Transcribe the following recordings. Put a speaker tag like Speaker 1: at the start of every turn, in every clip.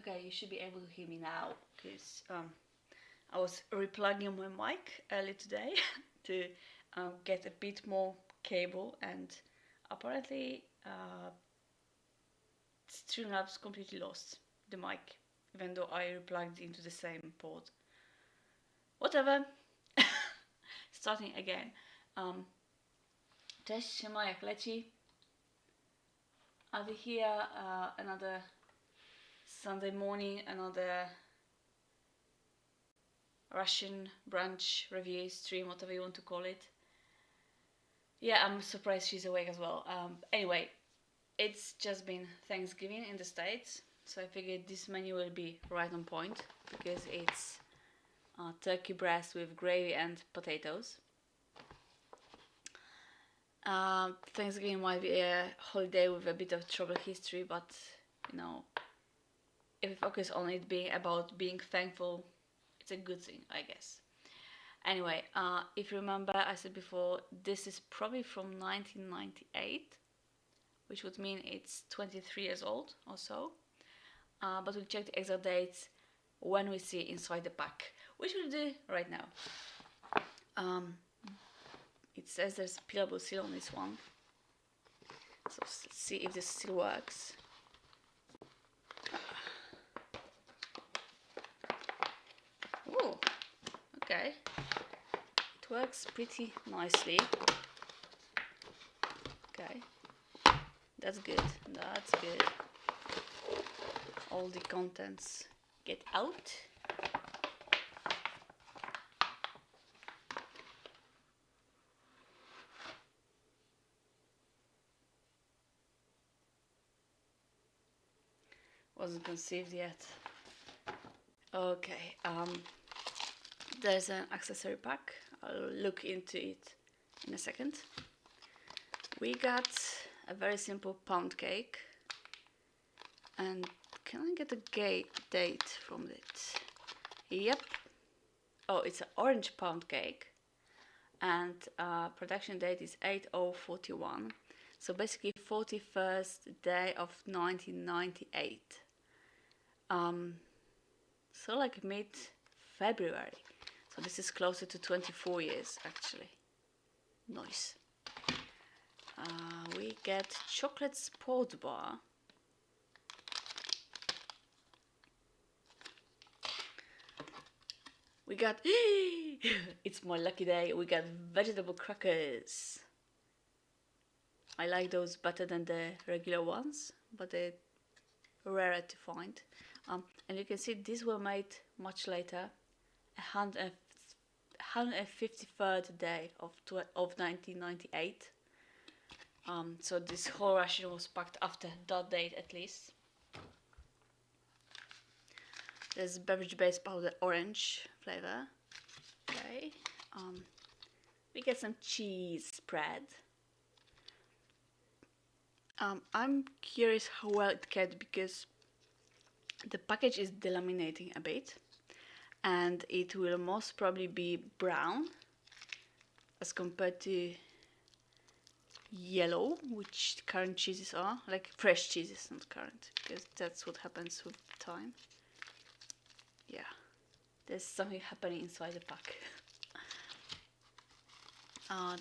Speaker 1: Okay, you should be able to hear me now because I was replugging my mic earlier today to get a bit more cable, and apparently Streamlabs completely lost the mic, even though I replugged into the same port. Whatever. Starting again. Cześć, siema, jak leci? Are we here another Sunday morning, another Russian brunch review stream, whatever you want to call it. Yeah, I'm surprised she's awake as well. Anyway, it's just been Thanksgiving in the States, so I figured this menu will be right on point because it's turkey breast with gravy and potatoes. Thanksgiving might be a holiday with a bit of troubled history, but you know, if we focus on it being about being thankful, it's a good thing, I guess. Anyway, if you remember, I said before, this is probably from 1998, which would mean it's 23 years old or so. But we'll check the exact dates when we see inside the pack, which we'll do right now. It says there's a peelable seal on this one, so let's see if this still works. Oh, okay. It works pretty nicely. Okay, that's good. That's good. All the contents get out. Wasn't conceived yet. Okay, there's an accessory pack. I'll look into it in a second. We got a very simple pound cake, and can I get a date from it? Yep. Oh, it's an orange pound cake, and production date is 8/0/41. So basically 41st day of 1998. So like mid-February. So this is closer to 24 years actually. Nice. We get chocolate sports bar. We got, it's my lucky day, we got vegetable crackers. I like those better than the regular ones, but they're rarer to find. And you can see these were made much later, 153rd day of 1998. So this whole ration was packed after that date at least. There's beverage based powder orange flavor. Okay. We get some cheese spread. I'm curious how well it kept because the package is delaminating a bit, and it will most probably be brown as compared to yellow, which current cheeses are, like fresh cheeses, not current, because that's what happens with time. Yeah, there's something happening inside the pack.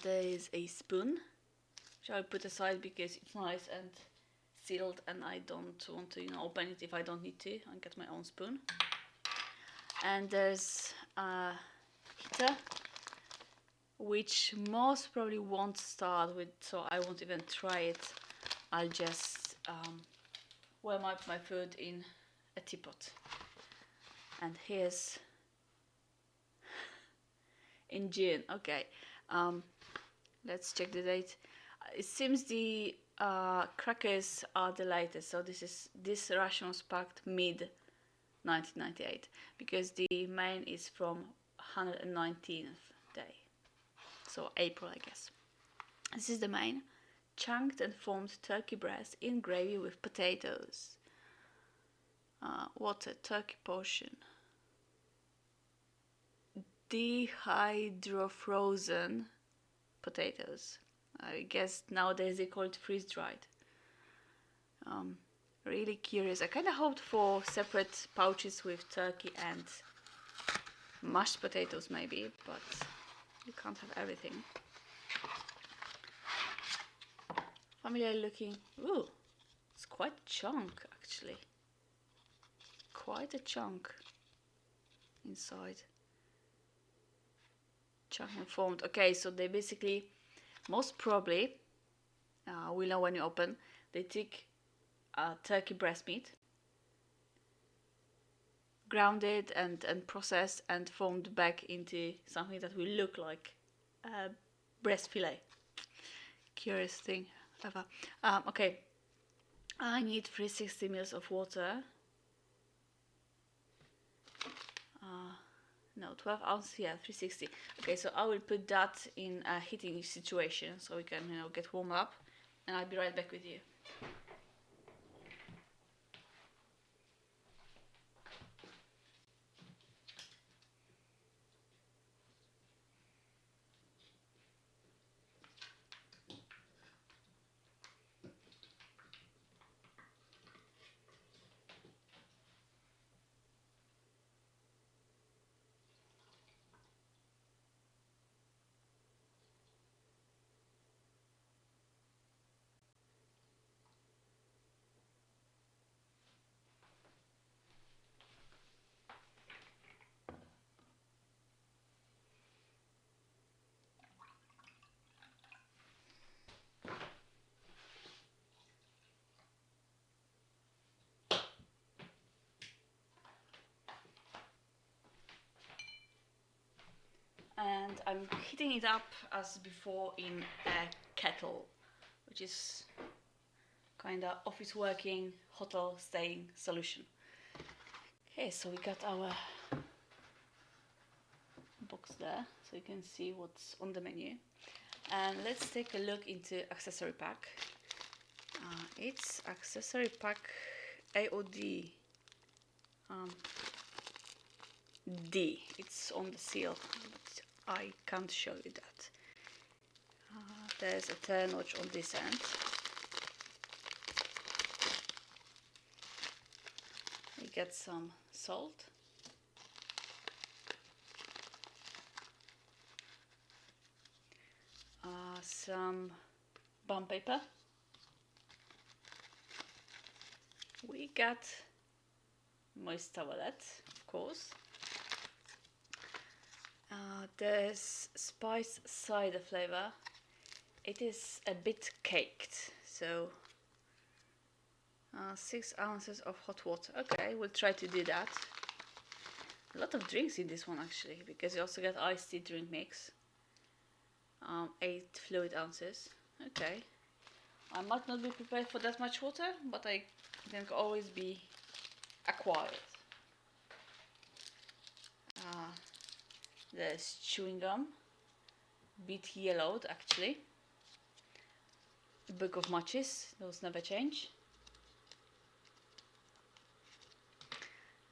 Speaker 1: There is a spoon, which I'll put aside because it's nice and sealed, and I don't want to, open it if I don't need to. I'll get my own spoon. And there's a heater, which most probably won't start with, so I won't even try it. I'll just warm up my food in a teapot. And here's in June. Okay, let's check the date. It seems the crackers are the latest, so this ration was packed mid 1998 because the main is from 119th day, so April, I guess. This is the main: chunked and formed turkey breast in gravy with potatoes. What a turkey portion. Dehydrofrozen potatoes. I guess nowadays they call it freeze-dried. Really curious. I kind of hoped for separate pouches with turkey and mashed potatoes maybe, but you can't have everything. Familiar looking. Ooh, it's quite a chunk actually. Quite a chunk inside. Chunk and formed. Okay, so they basically, most probably, we'll know when you open, they take turkey breast meat, grounded and processed and formed back into something that will look like breast fillet. Curious thing ever. Okay, I need 360 ml of water. No, 12 ounces, yeah, 360. Okay, so I will put that in a heating situation so we can, get warm up, and I'll be right back with you. And I'm heating it up as before in a kettle, which is kind of office working, hotel staying solution. Okay, so we got our box there, so you can see what's on the menu. And let's take a look into Accessory Pack. It's Accessory Pack AOD D. It's on the seal, but I can't show you that. There's a turn notch on this end. We get some salt. Some bond paper. We got moist towelette, of course. There's spice cider flavor. It is a bit caked, so 6 ounces of hot water. Okay, we'll try to do that. A lot of drinks in this one actually, because you also get iced tea drink mix. 8 fluid ounces. Okay, I might not be prepared for that much water, but I can always be acquired. There's chewing gum, bit yellowed actually. A book of matches, those never change.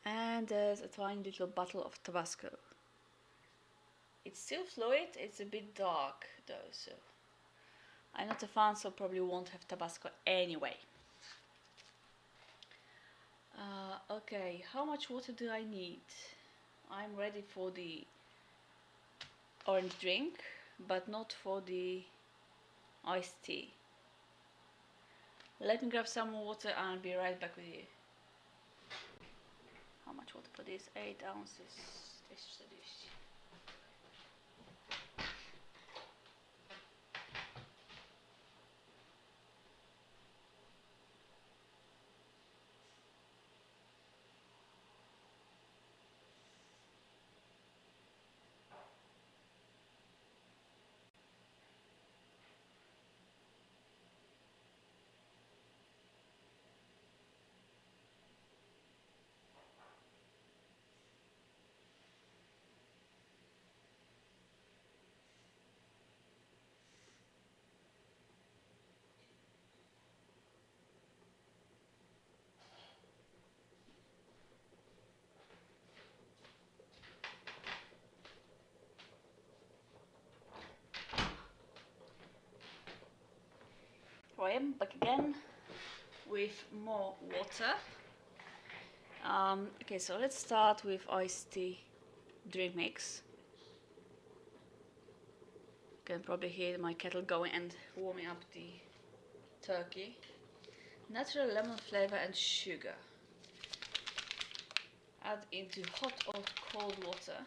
Speaker 1: And there's a tiny little bottle of Tabasco. It's still fluid, it's a bit dark though, so I'm not a fan, so probably won't have Tabasco anyway. Okay, how much water do I need? I'm ready for the orange drink, but not for the iced tea. Let me grab some more water and I'll be right back with you. How much water for this? 8 ounces. I am back again with more water. Okay, so let's start with iced tea drink mix. You can probably hear my kettle going and warming up the turkey. Natural lemon flavor and sugar. Add into hot or cold water.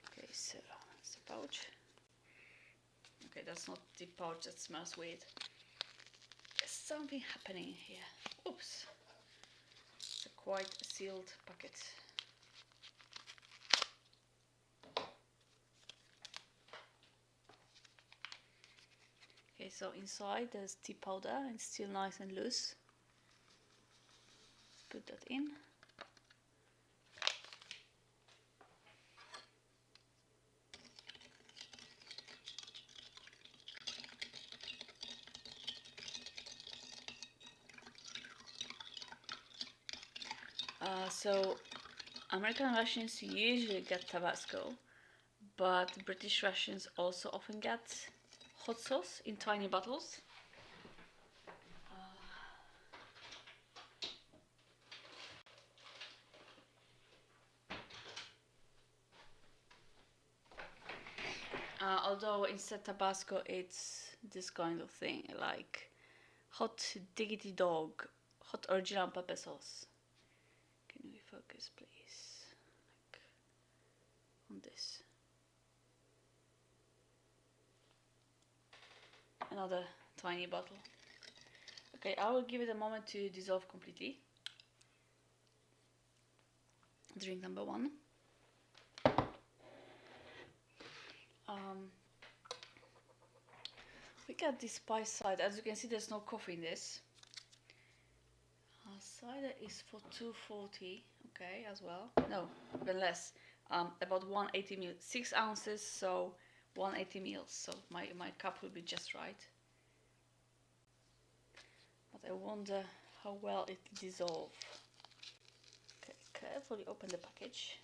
Speaker 1: Okay, so that's the pouch. Okay, that's not the pouch, that smells weird. There's something happening here. Oops. It's a quite sealed packet. Okay, so inside there's tea powder and it's still nice and loose. Put that in. So American rations usually get Tabasco, but British rations also often get hot sauce in tiny bottles. Although instead Tabasco it's this kind of thing, like hot diggity dog, hot original pepper sauce. Can we focus please? Like on this. Another tiny bottle. Okay, I will give it a moment to dissolve completely. Drink number 1. We got the spice side. As you can see, there's no coffee in this. Cider is for 240, okay, as well. No, even less. About 180 ml, 6 ounces, so 180 ml. So my cup will be just right. But I wonder how well it dissolves. Okay, carefully open the package.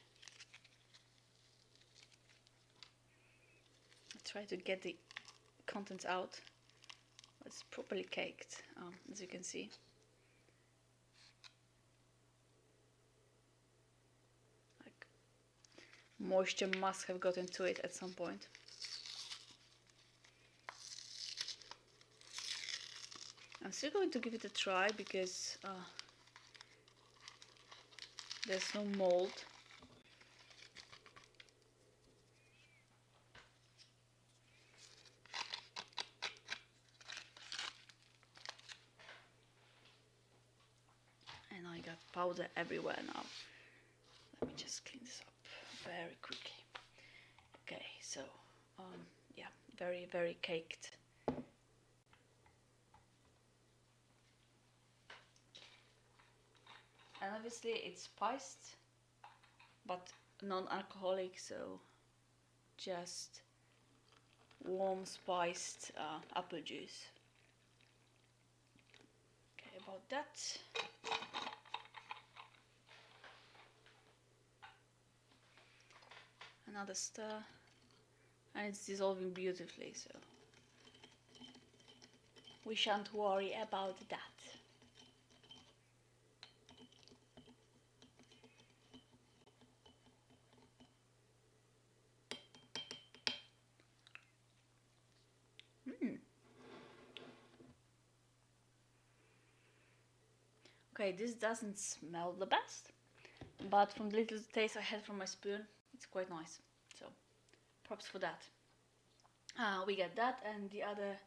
Speaker 1: Try to get the contents out. It's properly caked, as you can see. Like moisture must have gotten to it at some point. I'm still going to give it a try because there's no mold. And I got powder everywhere now. Let me just clean this up very quickly. Okay, so yeah, very, very caked. And obviously it's spiced, but non-alcoholic, so just warm spiced apple juice. Okay, about that. Another stir, and it's dissolving beautifully, so we shan't worry about that. Okay, this doesn't smell the best, but from the little taste I had from my spoon, it's quite nice. So, props for that. We get that, and the other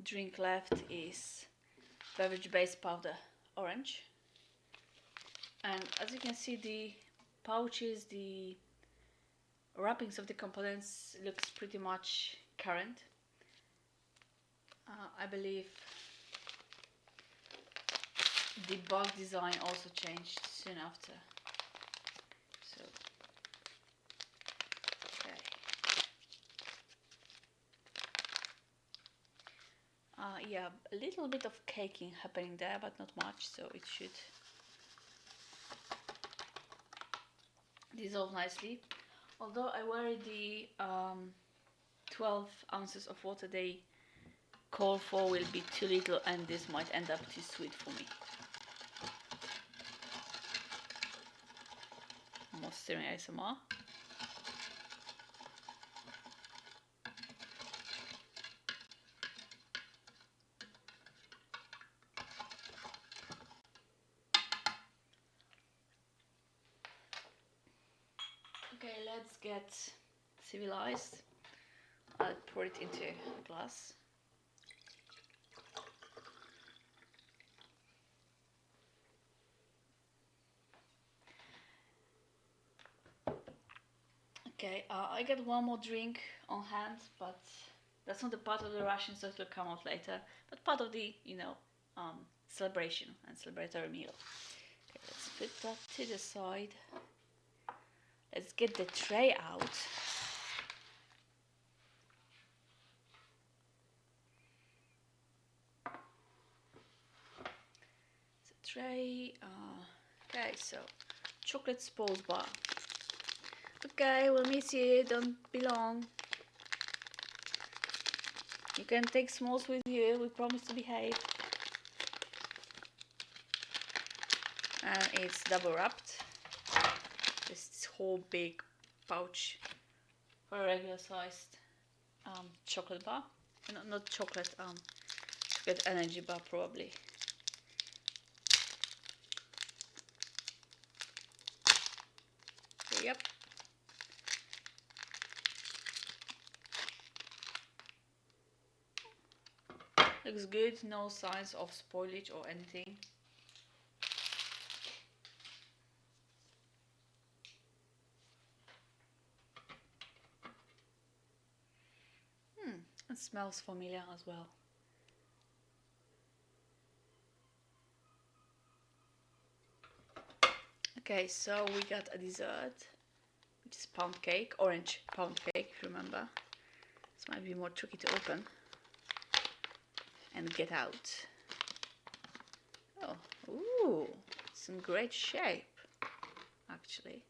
Speaker 1: drink left is Beverage Base Powder Orange. And as you can see, the pouches, the wrappings of the components looks pretty much current. I believe the bulk design also changed soon after. So, okay. Yeah, a little bit of caking happening there, but not much, so it should dissolve nicely. Although I worry the 12 ounces of water they call for will be too little, and this might end up too sweet for me. More stirring ASMR. Okay, let's get civilized. I'll pour it into a glass. Okay, I got one more drink on hand, but that's not the part of the ration, so it will come out later. But part of the, celebration and celebratory meal. Okay, let's put that to the side. Let's get the tray out. The tray. Okay, so chocolate spores bar. Okay, we'll miss you. Don't be long. You can take smalls with you. We promise to behave. And it's double wrapped. This whole big pouch for a regular sized chocolate bar. Not chocolate, chocolate energy bar probably. Yep. Looks good, no signs of spoilage or anything. It smells familiar as well. Okay, so we got a dessert, which is pound cake, orange pound cake, if you remember. This might be more tricky to open and get out. Oh, ooh, it's in great shape, actually.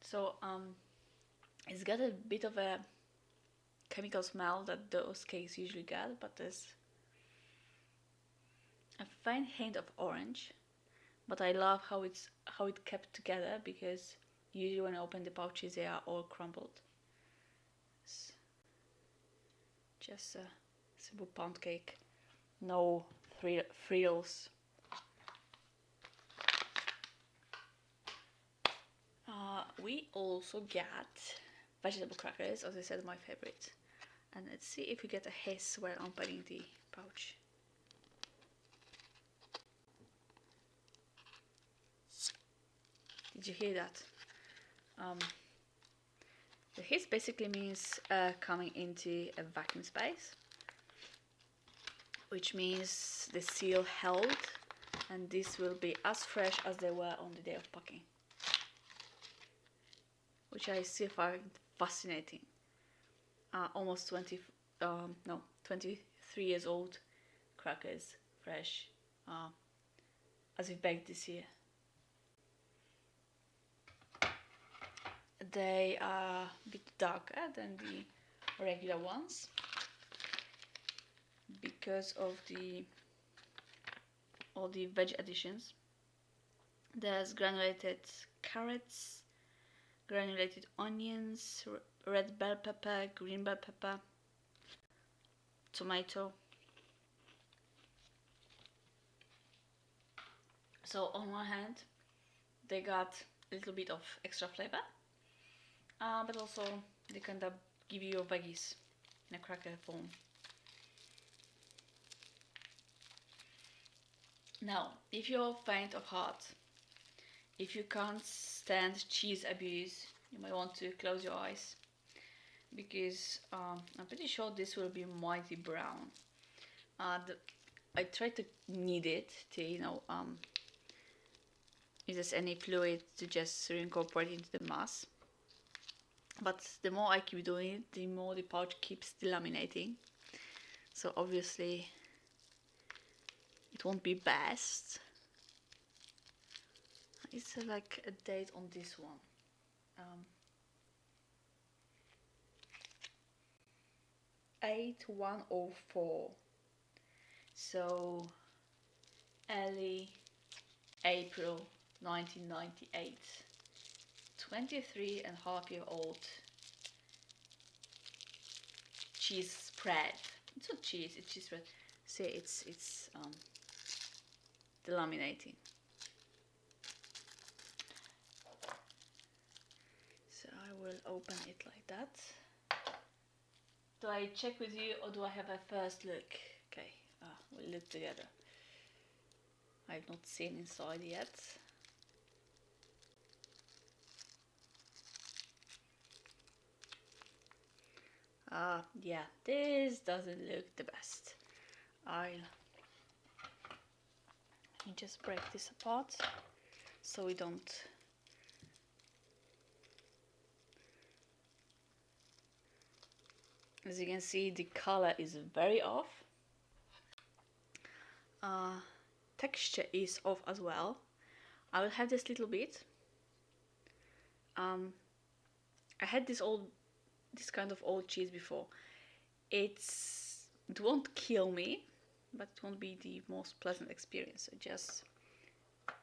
Speaker 1: So, it's got a bit of a chemical smell that those cakes usually get, but there's a faint hint of orange. But I love how it kept together, because usually when I open the pouches they are all crumbled. It's just a simple pound cake, no frills. We also got vegetable crackers, as I said, my favorite. And let's see if we get a hiss while opening the pouch. Did you hear that? The hiss basically means coming into a vacuum space, which means the seal held, and this will be as fresh as they were on the day of packing, which I still find fascinating. Almost 23 years old crackers, fresh, as if baked this year. They are a bit darker than the regular ones because of all the veg additions. There's granulated carrots, granulated onions, red bell pepper, green bell pepper, tomato. So on one hand, they got a little bit of extra flavor, but also they kind of give you your veggies in a cracker form. Now, if you're faint of heart, if you can't stand cheese abuse, you might want to close your eyes, because I'm pretty sure this will be mighty brown. I tried to knead it to, if there's any fluid to just reincorporate into the mass. But the more I keep doing it, the more the pouch keeps delaminating. So obviously it won't be best. Is there like a date on this one? 8104. So early April 1998. 23.5-year-old cheese spread. It's not cheese, it's cheese spread. See, it's delaminating. So I will open it like that. Do I check with you or do I have a first look? Okay, we'll look together. I've not seen inside yet. Yeah, this doesn't look the best. Let me just break this apart so we don't. As you can see, the color is very off. Texture is off as well. I will have this little bit. I had this kind of old cheese before. It won't kill me, but it won't be the most pleasant experience. So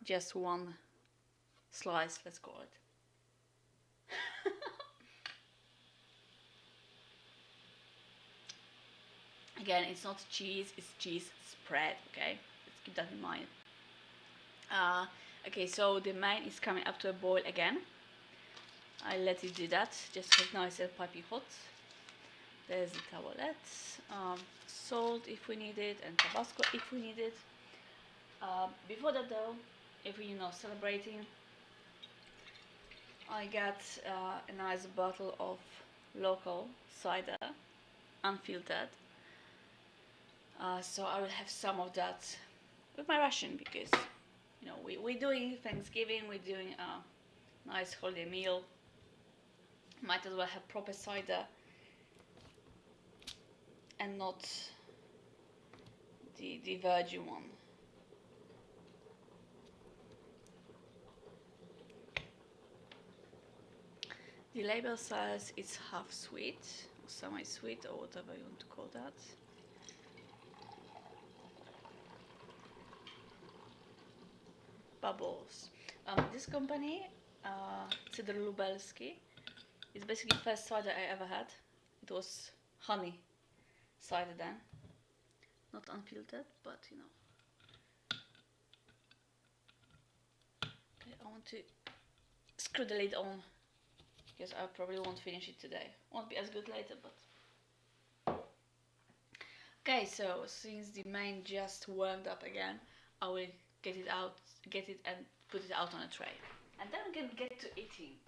Speaker 1: just one slice, let's call it. Again, it's not cheese, it's cheese spread, okay? Let's keep that in mind. Okay, so the main is coming up to a boil again. I let it do that, just get nice and piping hot. There's the towelette, salt if we need it, and Tabasco if we need it. Before that though, if we're celebrating, I got a nice bottle of local cider, unfiltered. So I will have some of that with my ration because we're doing Thanksgiving, we're doing a nice holiday meal. Might as well have proper cider and not the virgin one. The label says it's half sweet or semi-sweet or whatever you want to call that. Bubbles. This company, Cider Lubelski, is basically the first cider I ever had. It was honey cider then, not unfiltered, but Okay, I want to screw the lid on because I probably won't finish it today. Won't be as good later, but okay. So since the main just warmed up again, I will get it and put it out on a tray, and then we can get to eating.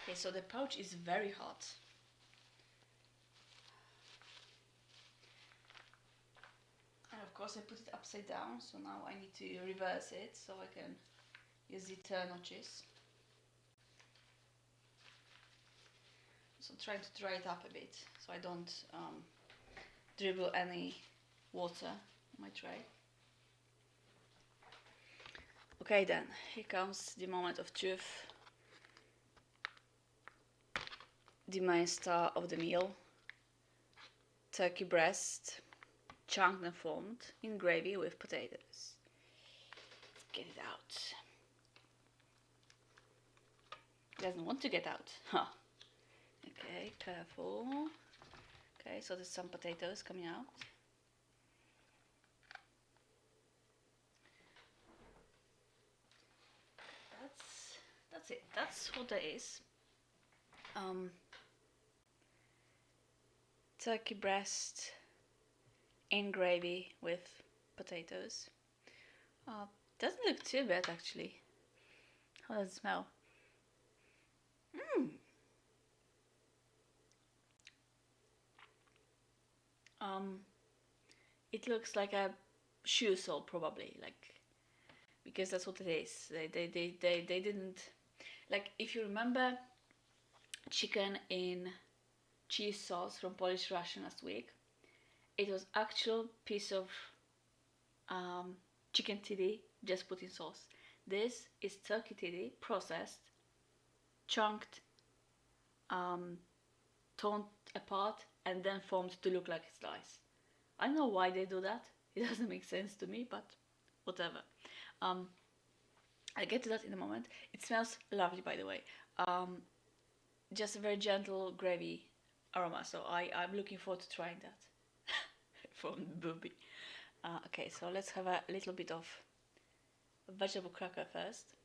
Speaker 1: Okay, so the pouch is very hot. And of course I put it upside down, so now I need to reverse it so I can use the turn notches. So I'm trying to dry it up a bit so I don't dribble any water on my tray. Okay then, here comes the moment of truth. The main star of the meal. Turkey breast, chunked and formed in gravy with potatoes. Let's get it out. It doesn't want to get out. Huh. Okay, careful. Okay, so there's some potatoes coming out. That's it. That's what that is. Turkey breast in gravy with potatoes. Doesn't look too bad actually. How does it smell? Um, it looks like a shoe sole probably, like, because that's what it is. They didn't, like, if you remember chicken in cheese sauce from Polish Ration last week, it was actual piece of chicken titty just put in sauce. This is turkey titty processed, chunked, torn apart, and then formed to look like a slice. I don't know why they do that. It doesn't make sense to me, but whatever. I'll get to that in a moment. It smells lovely, by the way. Just a very gentle gravy aroma, so I'm looking forward to trying that from Booby. Okay, so let's have a little bit of vegetable cracker first.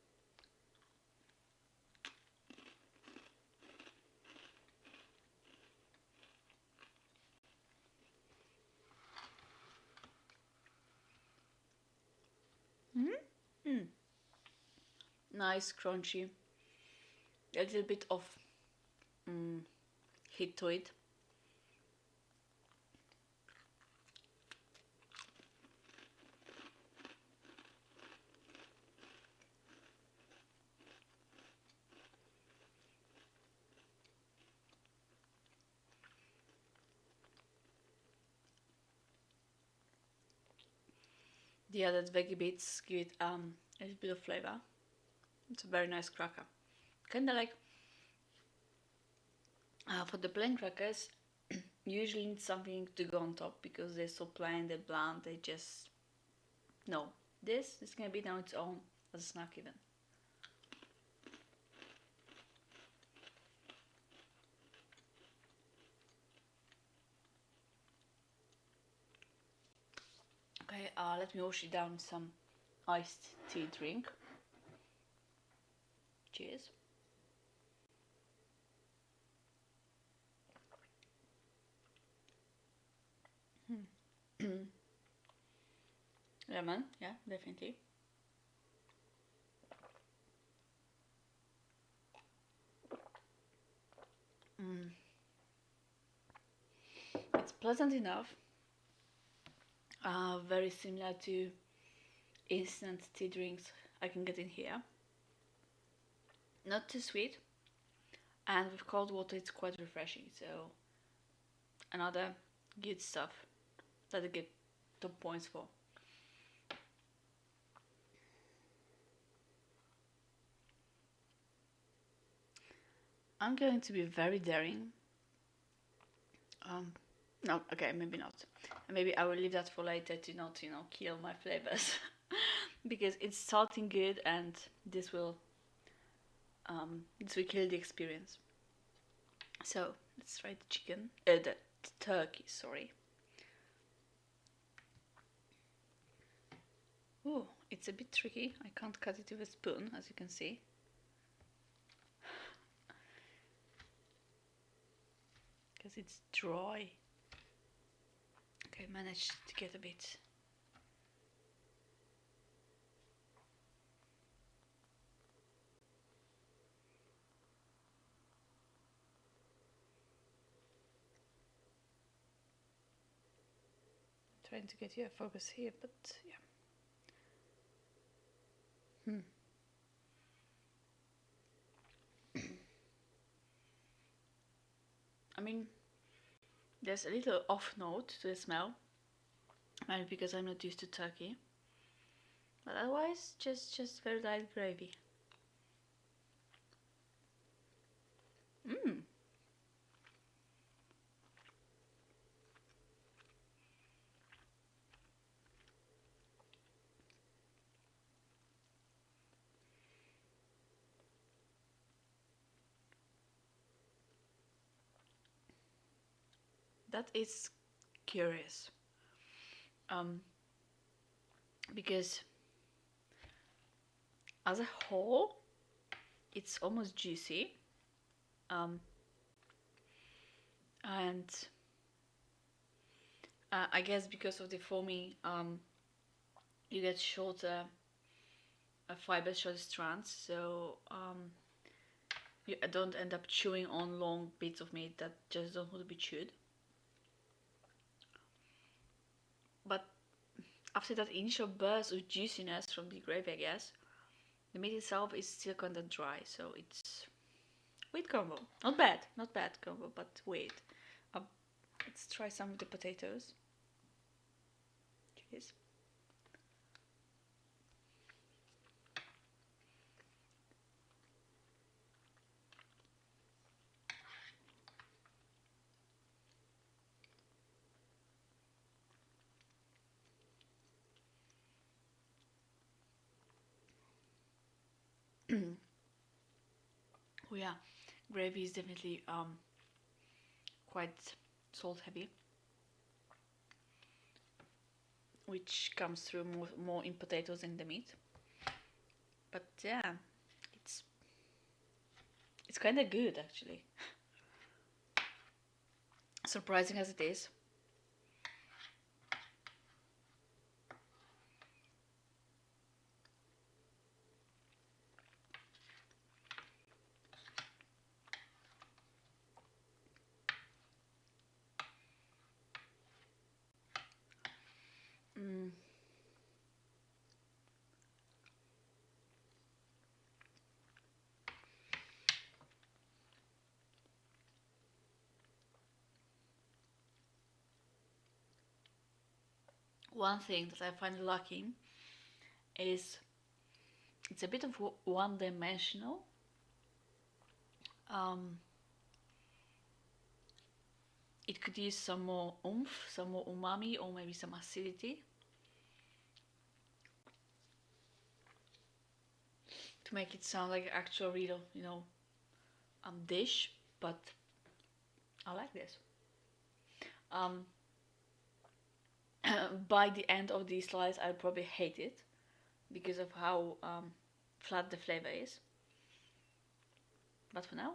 Speaker 1: Nice, crunchy. A little bit of heat to it. The added veggie bits give it a little bit of flavor. It's a very nice cracker. Kinda like for the plain crackers, you usually need something to go on top because they're so plain, they're bland, they just no. This is gonna be on its own as a snack even. Okay, let me wash it down with some iced tea drink. Cheers. Lemon, yeah, definitely. It's pleasant enough. Very similar to instant tea drinks I can get in here. Not too sweet, and with cold water it's quite refreshing. So another good stuff that I get top points for. I'm going to be very daring. No, okay, maybe not. Maybe I will leave that for later to not, kill my flavors. Because it's salting good and this will kill the experience. So let's try the chicken, the turkey, sorry. Oh, it's a bit tricky. I can't cut it with a spoon, as you can see. Because it's dry. Okay, managed to get a bit. Trying to get you a focus here, but yeah. I mean, there's a little off note to the smell, maybe because I'm not used to turkey. But otherwise, just very light gravy. That is curious. Because as a whole, it's almost juicy. And I guess because of the foamy, you get shorter fiber short strands, so you don't end up chewing on long bits of meat that just don't want to be chewed. But after that initial burst of juiciness from the gravy, I guess, the meat itself is still kind of dry, so it's weird combo. Not bad combo, but weird. Let's try some of the potatoes. Cheers. Oh yeah, gravy is definitely quite salt heavy, which comes through more in potatoes than the meat. But yeah, it's kind of good actually. Surprising as it is. Mm. One thing that I find lacking is it's a bit of one-dimensional. It could use some more oomph, some more umami, or maybe some acidity to make it sound like an actual real, dish. But I like this. By the end of the slice, I'll probably hate it because of how flat the flavor is. But for now,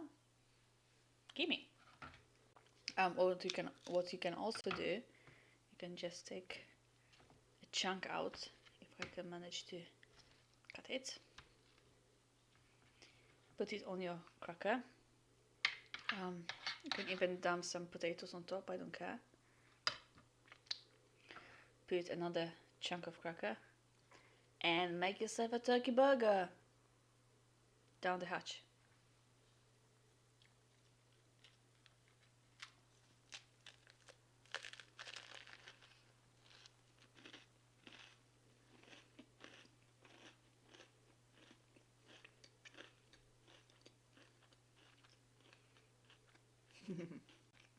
Speaker 1: gimme. What you can also do, you can just take a chunk out, if I can manage to cut it. Put it on your cracker. You can even dump some potatoes on top, I don't care. Put another chunk of cracker and make yourself a turkey burger. Down the hatch.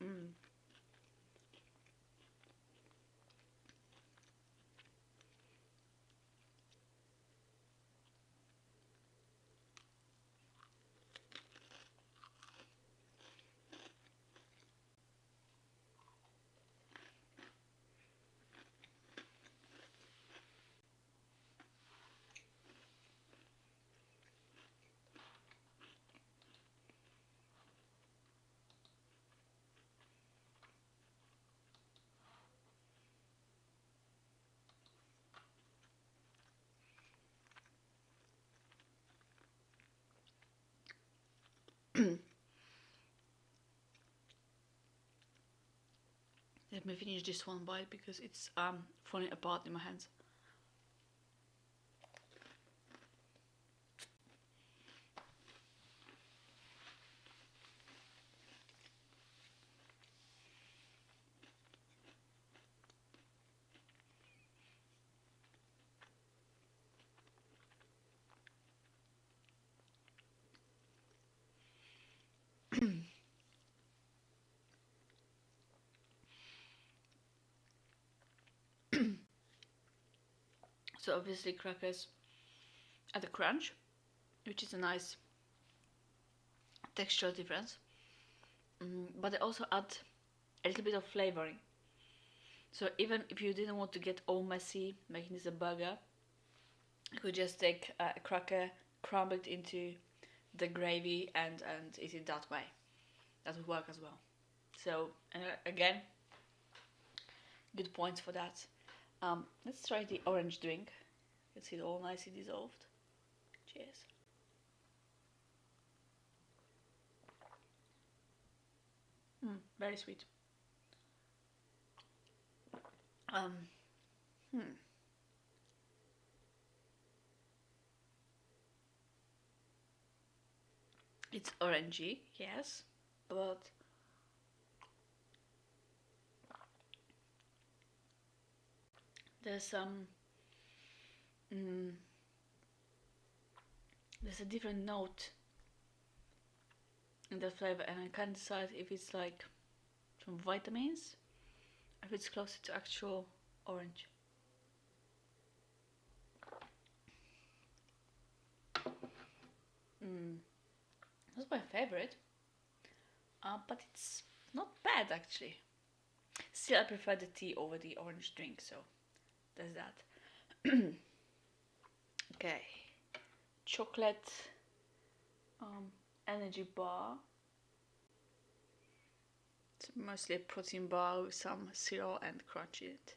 Speaker 1: Mm. Let me finish this one bite because it's falling apart in my hands. So obviously crackers add a crunch, which is a nice texture difference. But they also add a little bit of flavoring. So even if you didn't want to get all messy making this a burger, you could just take a cracker, crumble it into the gravy and eat it that way. That would work as well. So again, good points for that. Let's try the orange drink. You can see it all nicely dissolved. Cheers. Very sweet. It's orangey, yes, but there's some there's a different note in that flavor, and I can't decide if it's like from vitamins, if it's closer to actual orange. That's my favorite, but it's not bad actually. Still, I prefer the tea over the orange drink, so there's that. Okay, chocolate energy bar. It's mostly a protein bar with some cereal and crunch in it.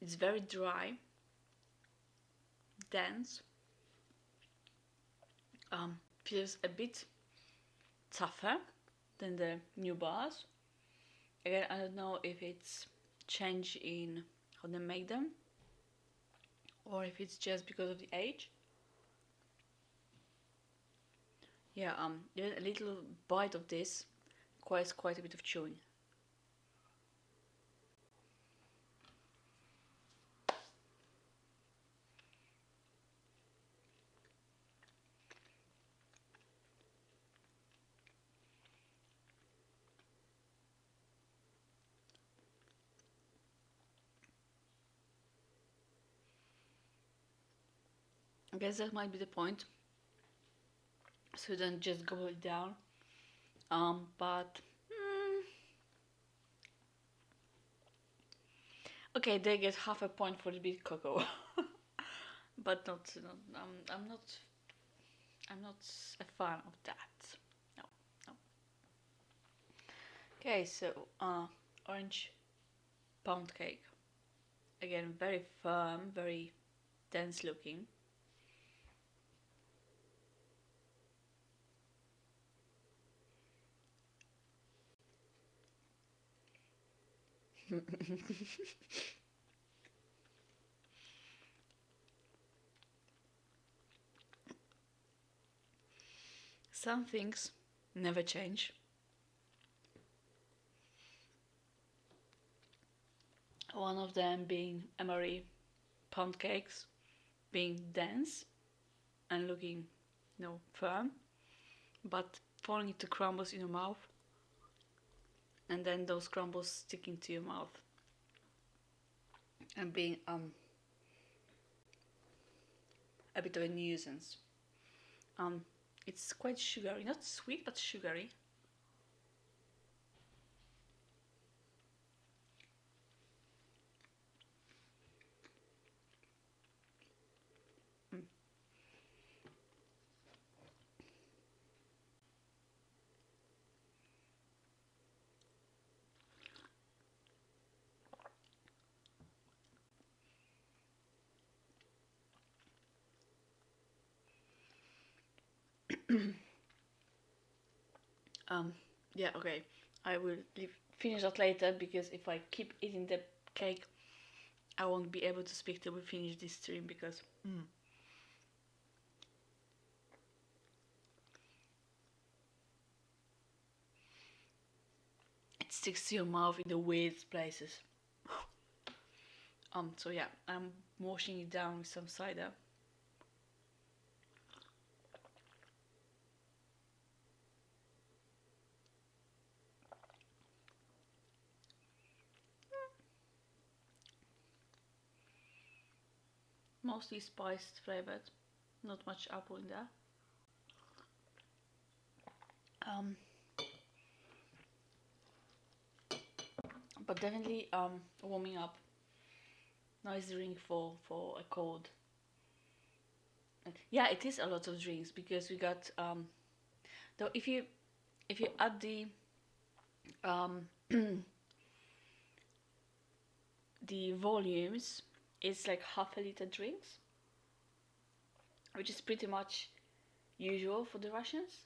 Speaker 1: It's very dry, dense, feels a bit tougher than the new bars. Again, I don't know if it's change in how they make them or if it's just because of the age. Yeah, even a little bite of this requires quite a bit of chewing. I guess that might be the point. So don't just gobble it down. But okay, they get half a point for the big cocoa, but I'm not a fan of that. No, no. Okay, so orange pound cake. Again, very firm, very dense looking. Some things never change. One of them being MRE pound cakes, being dense and looking, firm, but falling into crumbles in your mouth, and then those crumbles sticking to your mouth and being a bit of a nuisance. It's quite sugary, not sweet but sugary. Yeah, okay. I will finish that later because if I keep eating the cake, I won't be able to speak till we finish this stream because it sticks to your mouth in the weird places. So yeah, I'm washing it down with some cider. mostly spiced flavored, not much apple in there. But definitely warming up. Nice drink for a cold. Yeah, it is a lot of drinks because we got though if you add the the volumes, it's like half a liter drinks, which is pretty much usual for the Russians.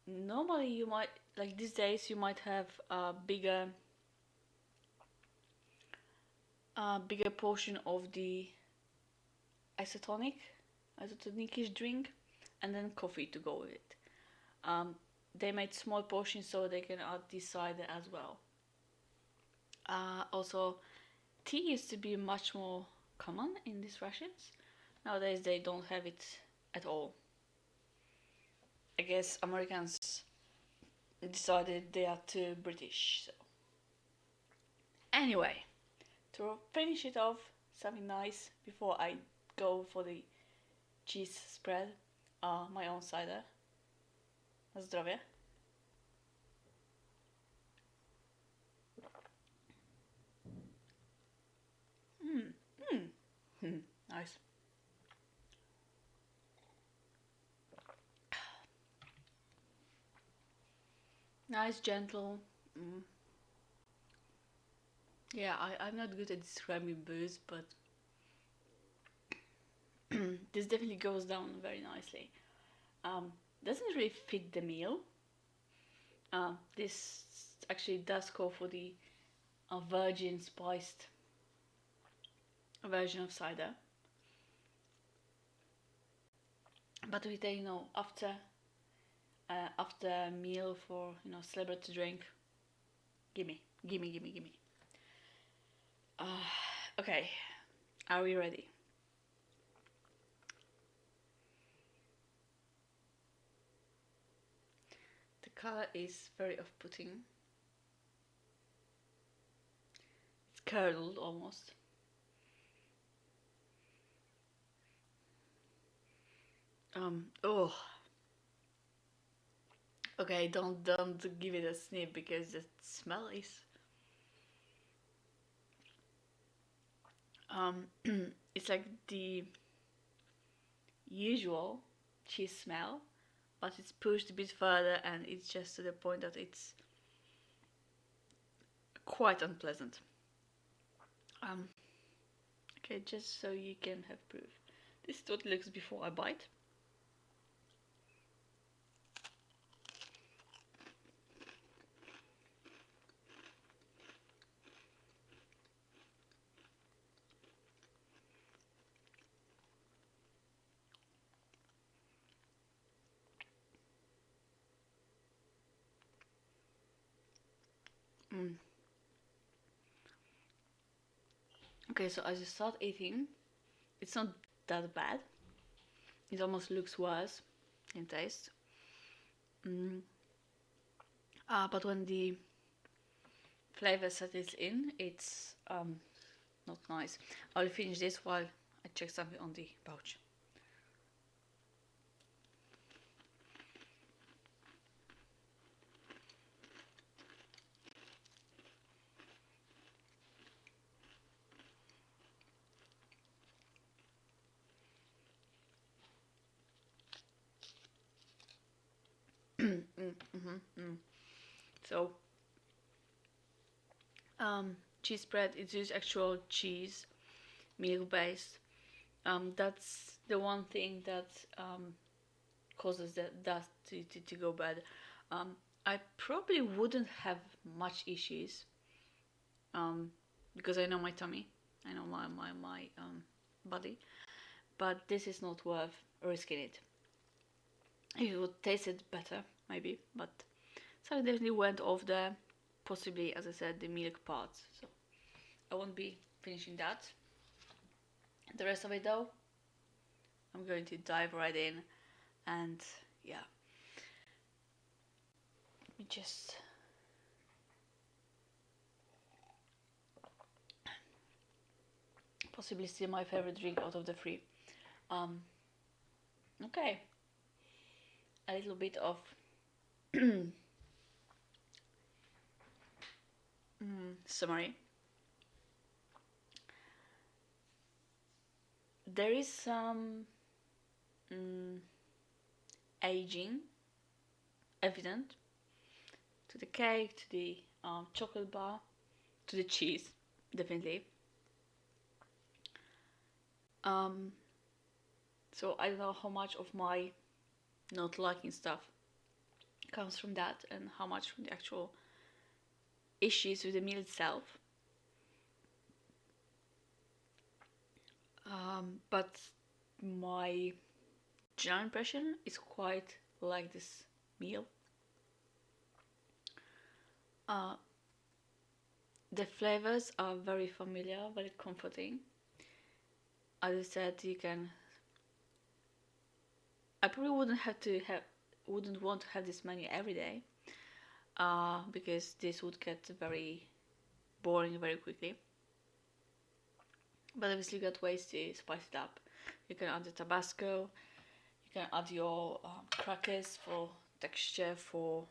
Speaker 1: Normally you might, like these days, you might have a bigger portion of the isotonic-ish drink, and then coffee to go with it. They made small portions so they can add the cider as well. Also, tea used to be much more common in these rations. Nowadays they don't have it at all. I guess Americans decided they are too British. So. Anyway, to finish it off, something nice before I go for the cheese spread, my own cider. Na zdrowie. Nice. Nice, gentle. Yeah, I'm not good at describing booze, but this definitely goes down very nicely. Doesn't really fit the meal. This actually does call for the virgin spiced version of cider. But with a, after a meal for, celebrity drink, gimme. Okay, are we ready? The color is very off-putting. It's curdled almost. Oh. Okay, don't give it a sniff because the smell is it's like the usual cheese smell, but it's pushed a bit further and it's just to the point that it's quite unpleasant. Okay, just so you can have proof. This is what it looks before I bite. Okay, so as you start eating, it's not that bad. It almost looks worse in taste. But when the flavor settles in, it's not nice. I'll finish this while I check something on the pouch. So, cheese spread, it's just actual cheese, milk based. That's the one thing that causes that to go bad. I probably wouldn't have much issues because I know my tummy, I know my body, but this is not worth risking it. It would taste it better, maybe, but so I definitely went off the, possibly, as I said, the milk parts. So I won't be finishing that. The rest of it, though, I'm going to dive right in, and yeah, let me just Possibly still my favorite drink out of the three. Okay, a little bit of summary. There is some aging evident to the cake, to the chocolate bar, to the cheese, definitely. So I don't know how much of my not liking stuff comes from that and how much from the actual issues with the meal itself. But my general impression is quite like this meal. The flavors are very familiar, very comforting. As I said, you can. I probably wouldn't want to have this menu every day, because this would get very boring very quickly. But obviously, you got ways to spice it up. You can add the Tabasco. You can add your crackers for texture, for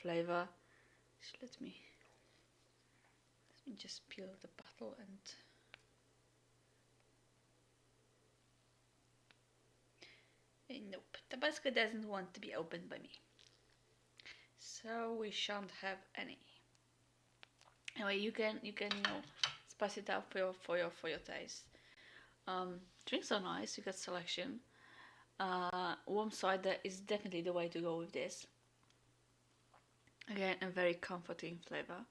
Speaker 1: flavor. So let me just peel the bottle and. Nope, Tabasco doesn't want to be opened by me, so we shan't have any. Anyway, you can spice it up for your taste. Drinks are nice. You got selection. Warm cider is definitely the way to go with this. Again, a very comforting flavor.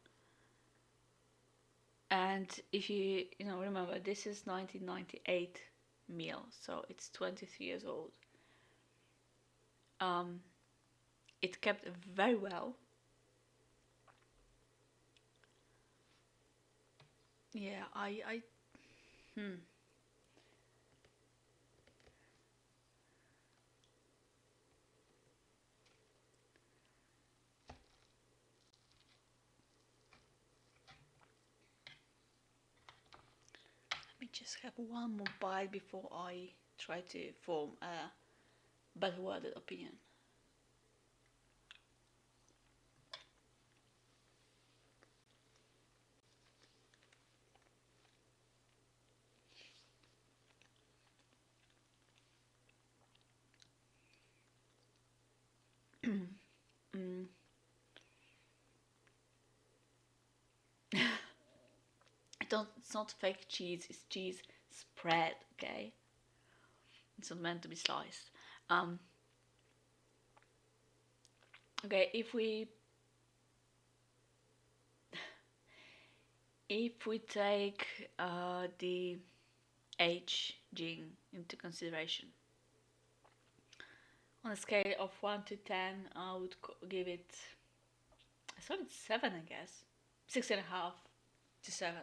Speaker 1: And if you remember, this is 1998 meal, so it's 23 years old. It kept very well. Yeah, Let me just have one more bite before I try to form a better-worded opinion. It's not fake cheese, it's cheese spread, okay? It's not meant to be sliced. Okay, if we take the aging into consideration, on a scale of 1 to 10, I would give it a solid 7, I guess. 6.5 to 7.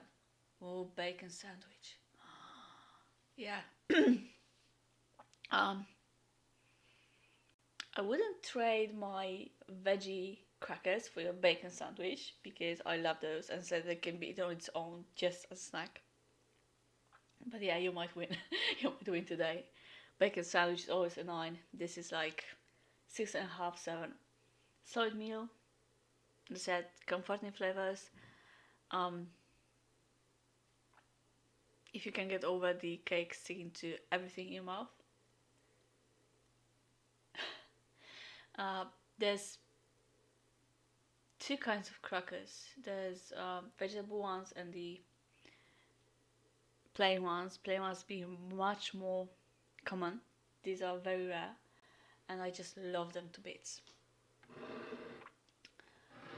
Speaker 1: Oh, bacon sandwich. Yeah. I wouldn't trade my veggie crackers for your bacon sandwich because I love those and so they can be eaten on its own just as a snack. But yeah, you might win. You might win today. Bacon sandwich is always a 9. This is like 6.5, 7. Solid meal. As I said, comforting flavors. If you can get over the cake sticking to everything in your mouth. There's two kinds of crackers. There's vegetable ones and the plain ones. Plain ones being much more common. These are very rare and I just love them to bits.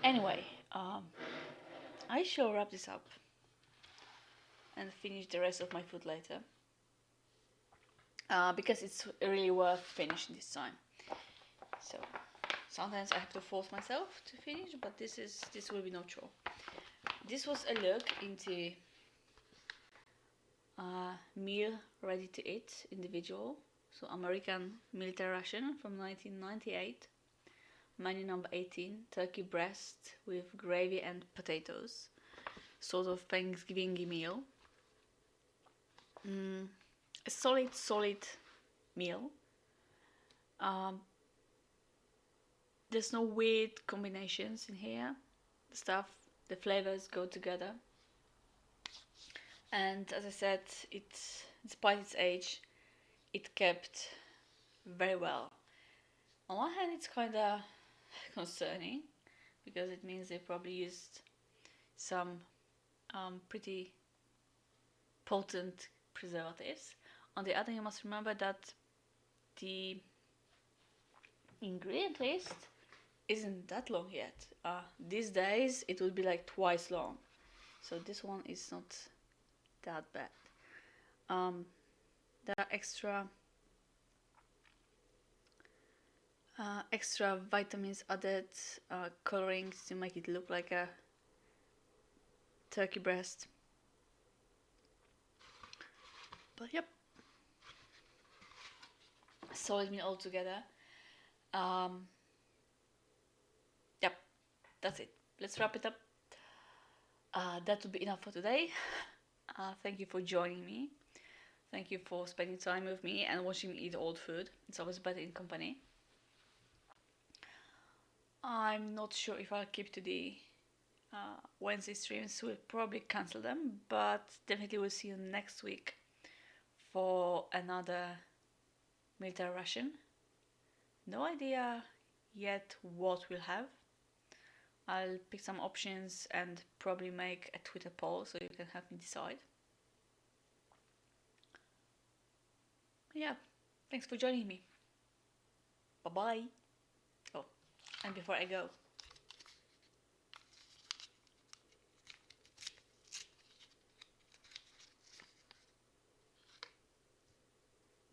Speaker 1: Anyway, I shall wrap this up and finish the rest of my food later, because it's really worth finishing this time. So sometimes I have to force myself to finish, but this will be no chore. This was a look into meal ready to eat individual, so American Military Ration from 1998. Menu number 18, turkey breast with gravy and potatoes. Sort of Thanksgiving meal. a solid meal. There's no weird combinations in here. The flavors go together. And as I said, despite its age, it kept very well. On one hand, it's kind of concerning because it means they probably used some pretty potent preservatives. On the other, you must remember that the ingredient list isn't that long yet. These days, it would be like twice long. So this one is not that bad. There are extra vitamins added, colorings to make it look like a turkey breast. But yep, solid meal altogether. Yep, that's it. Let's wrap it up. That will be enough for today. Thank you for joining me. Thank you for spending time with me and watching me eat old food. It's always better in company. I'm not sure if I'll keep to the Wednesday streams. We'll probably cancel them, but definitely we'll see you next week for another Military Ration. No idea yet what we'll have. I'll pick some options and probably make a Twitter poll so you can help me decide. Yeah, thanks for joining me. Bye-bye. Oh, and before I go,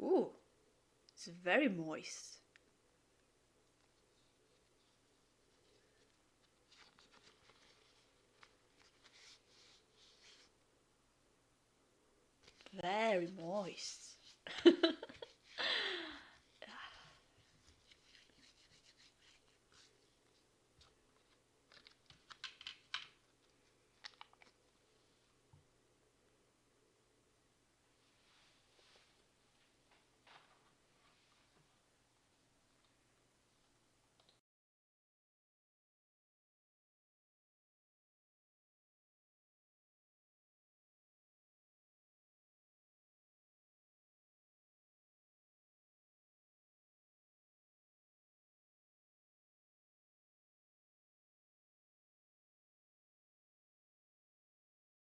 Speaker 1: ooh, it's very moist. Very moist.